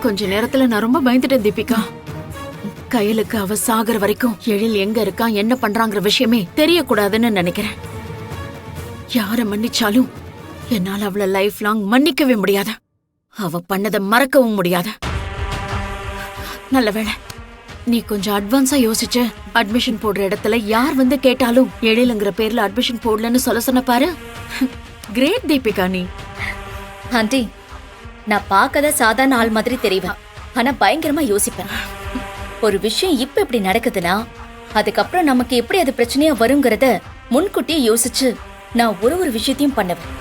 கொஞ்ச நேரத்துல நான் ரொம்ப பயந்துட்டேன் தீபிகா. கையலுக்கு அவ சாகுற வரைக்கும் எழில் எங்க இருக்கான் என்ன பண்றாங்கிற விஷயமே தெரியக்கூடாதுன்னு நினைக்கிறேன். யார மன்னிச்சாலும் என்னால அவளை லைஃப் லாங் மன்னிக்கவே முடியாது. அவ பண்ணதை மறக்கவும் முடியாது. நல்ல வேளை நீ கொஞ்சம் அட்வான்ஸா யோசிச்சு அட்மிஷன் போடுற இடத்துல யார் வந்து கேட்டாலும் எழிலுங்கிற பேர்ல அட்மிஷன் போடலன்னு சொல்ல சொன்ன பாரு. கிரேட் தீபிகா நீ. ஆண்டி, நான் பார்க்கத சாதாரண ஆள் மாதிரி தெரிவேன், ஆனா பயங்கரமா யோசிப்பேன். ஒரு விஷயம் இப்ப இப்படி நடக்குதுன்னா அதுக்கப்புறம் நமக்கு எப்படி அது பிரச்சனையா வருங்கிறத முன்கூட்டியே யோசிச்சு நான் ஒரு விஷயத்தையும் பண்ணுவேன்.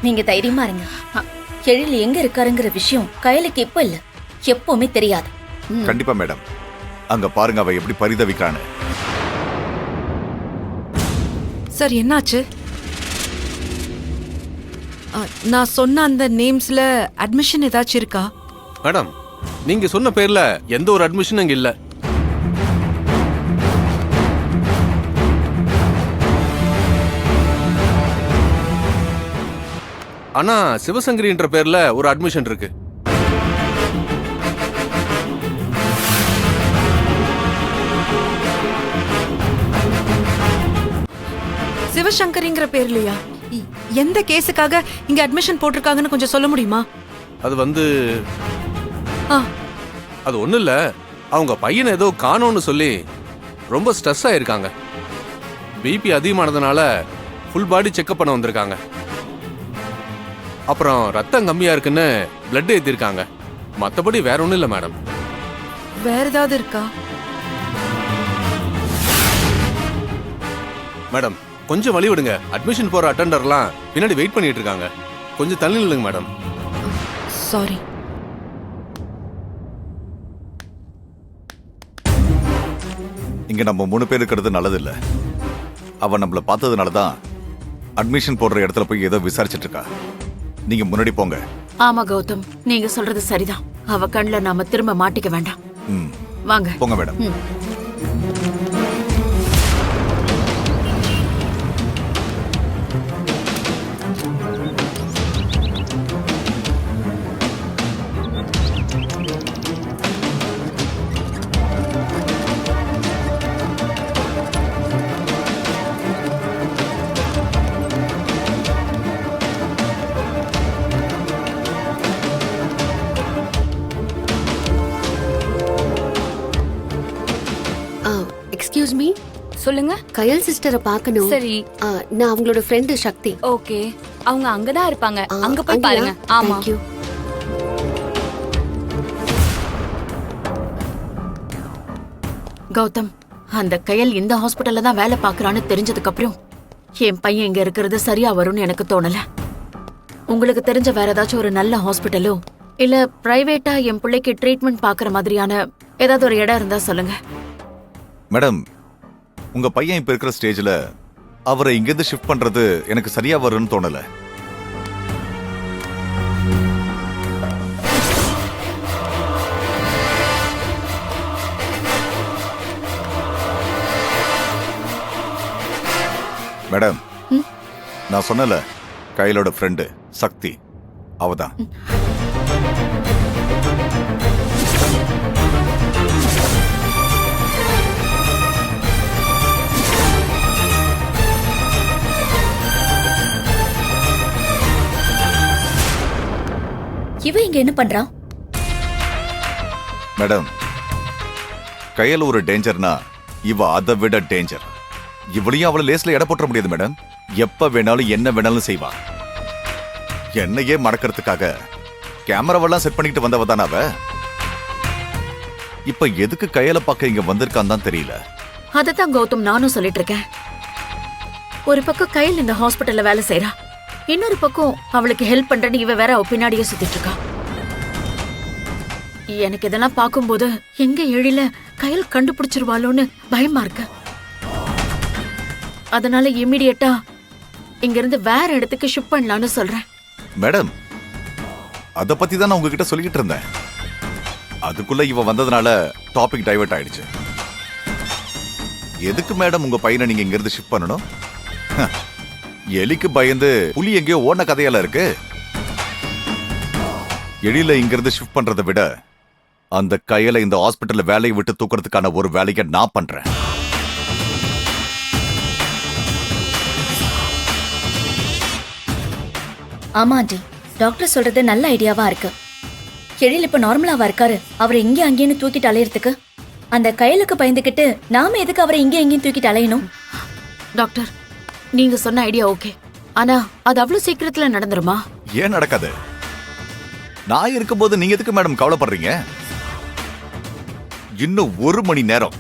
நீங்க தைரியமா இருங்க. எழில் எங்க இருக்காருங்கிற விஷயம் கையலுக்கு இப்ப இல்ல, எப்பவுமே தெரியாது. கண்டிப்பா மேடம். அங்க பாருங்க அவ எப்படி பரிதவிக்கிறான்னு. சார் என்னாச்சு? நான் சொன்ன அந்த நேம்ஸ்ல அட்மிஷன் ஏதாச்சும் இருக்கா? மேடம், நீங்க சொன்ன பேர்ல எந்த ஒரு அட்மிஷனும் இங்க இல்ல. ஆனா சிவசங்கரின்ற பேர்ல ஒரு அட்மிஷன் இருக்கு. சிவசங்கரிங்கிற பேர்லயா? எந்த கேஸுக்காக இங்க அட்மிஷன் போட்டிருக்காங்கன்னு கொஞ்சம் சொல்ல முடியுமா? அது வந்து அது ஒண்ணு இல்ல, அவங்க பையனை ஏதோ காணோம்னு சொல்லி ரொம்ப ஸ்ட்ரெஸ் ஆயிருக்காங்க. பிபி அதிகமானதுனால ஃபுல் பாடி செக்அப் பண்ண வந்திருக்காங்க. அப்புறம் ரத்தம் கம்மியா இருக்குன்னு பிளட் ஏத்திருக்காங்க. மத்தபடி வேற ஒண்ணும் இல்ல மேடம். வேற ஏதாவது இருக்கா? மேடம் கொஞ்சம் வழி விடுங்க. அட்மிஷன் போற அட்டெண்டர்லாம் பின்னாடி வெயிட் பண்ணிட்டு இருக்காங்க. கொஞ்சம் தள்ளி நில்லுங்க மேடம். சாரி. இங்க நம்ம 3 பேர் இருக்கிறது நல்லது இல்ல. அவ நம்மள பார்த்ததுனாலதான் அட்மிஷன் போடுற இடத்துல போய் ஏதோ விசாரிச்சிட்டு இருக்கா. நீங்க முன்னாடி போங்க. ஆமா கௌதம், நீங்க சொல்றது சரிதான். அவ கண்ணுல நாம திரும்ப மாட்டிக்க வேண்டாம். வாங்க போங்க மேடம். Excuse me. சொல்லுங்க. கயல் சிஸ்டரை பார்க்கணும். சரி. நான் அவங்களோட ஃப்ரெண்ட் சக்தி. ஓகே, அவங்க அங்கதான் இருப்பாங்க. அங்க போய் பாருங்க. ஆமா. Thank you. கௌதம், அந்த கையல் இந்த ஹாஸ்பிட்டல்ல தான் வேலை பாக்குறான்னு தெரிஞ்சதுக்கு அப்புறம் என் பையன் இங்க இருக்கிறது சரியா வரும்னு எனக்கு தோணல. உங்களுக்கு தெரிஞ்ச வேற ஏதாச்சும் ஒரு நல்ல ஹாஸ்பிட்டலோ இல்ல பிரைவேட்டா என் பிள்ளைக்கு ட்ரீட்மெண்ட் பாக்குற மாதிரியான ஏதாவது ஒரு இடம் இருந்தா சொல்லுங்க. மேடம், உங்க பையன் இப்ப இருக்கிற ஸ்டேஜ்ல அவரை இங்கிருந்து ஷிஃப்ட் பண்றது எனக்கு சரியா வரும்னு தோணல. மேடம், நான் சொன்னல கையிலோட ஃப்ரெண்டு சக்தி, அவதான். இவ இங்க என்ன பண்றான்? மேடம், கையில ஒரு டேஞ்சர்னா இவ அதை விட டேஞ்சர். இவளையும் அவளை லேஸ்ல எடை போட்ட முடியாது மேடம். எப்ப வேணாலும் என்ன வேணாலும் செய்வா. என்னையே மறக்கிறதுக்காக கேமராவெல்லாம் செட் பண்ணிட்டு வந்தவ தானே அவ. இப்ப எதுக்கு கையில பார்க்க இங்க வந்திருக்கான்னு தான் தெரியல. அததான் கௌதம் நானும் சொல்லிட்டு இருக்கேன். ஒரு பக்கம் கையில் இந்த ஹாஸ்பிட்டல்ல வேலை செய்யறா, இன்னொரு பக்கம் அவளுக்கு ஹெல்ப் பண்றேன்னு இவ வேற அவ பின்னாடியே சுத்திட்டு இருக்கா. எனக்கு இதெல்லாம் பார்க்கும்போது எங்க எழில கையில் கண்டுபிடிச்சிருவாளோன்னு பயமா இருக்கு. அதனால இமிடியேட்டா இங்க இருந்து வேற இடத்துக்கு ஷிஃப்ட் பண்ணலாம்னு சொல்றேன். மேடம், அத பத்தி தான் நான் உங்ககிட்ட சொல்லிட்டு இருந்தேன். அதுக்குள்ள இவ வந்ததுனால டாபிக் டைவர்ட் ஆயிடுச்சு. எதுக்கு மேடம் உங்க பையனை நீங்க இங்க இருந்து ஷிஃப்ட் பண்ணணும்? எலிக்கு பயந்து புலி எங்கேயோ ஓடின கதையெல்லாம் இருக்கு. எழில இங்கிருந்து ஷிஃப்ட் பண்றதை விட அந்த கையில இந்த ஹாஸ்பிட்டல்ல வேலையை விட்டு தூக்குறதுக்கான ஒரு வேலையை நான் பண்றேன். ஆமா ஆண்டி, டாக்டர் சொல்றது நல்ல ஐடியாவா இருக்கு. எழில் இப்ப நார்மலாவா இருக்காரு, அவரை இங்க அங்கேன்னு தூக்கிட்டு அலையறதுக்கு அந்த கையலுக்கு பயந்துகிட்டு நாம எதுக்கு அவரை இங்க எங்கேயும் தூக்கிட்டு அலையணும்? டாக்டர், நீங்க சொன்ன ஐடியா ஓகே. ஆனா அது அவ்வளவு சீக்கிரத்துல நடந்துருமா? ஏன் நடக்காது? நான் இருக்கும்போது நீங்க எதுக்கு மேடம் கவலைப்படுறீங்க? இன்னும் 1 மணி நேரம்,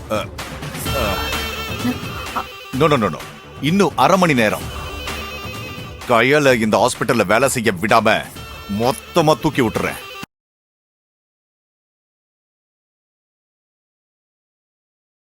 நோ நோ நோ நோ, இன்னும் அரை மணி நேரம் கையால இந்த ஹாஸ்பிட்டல்ல வேலை செய்ய விடாம மொத்தமா தூக்கி விட்டுறேன்.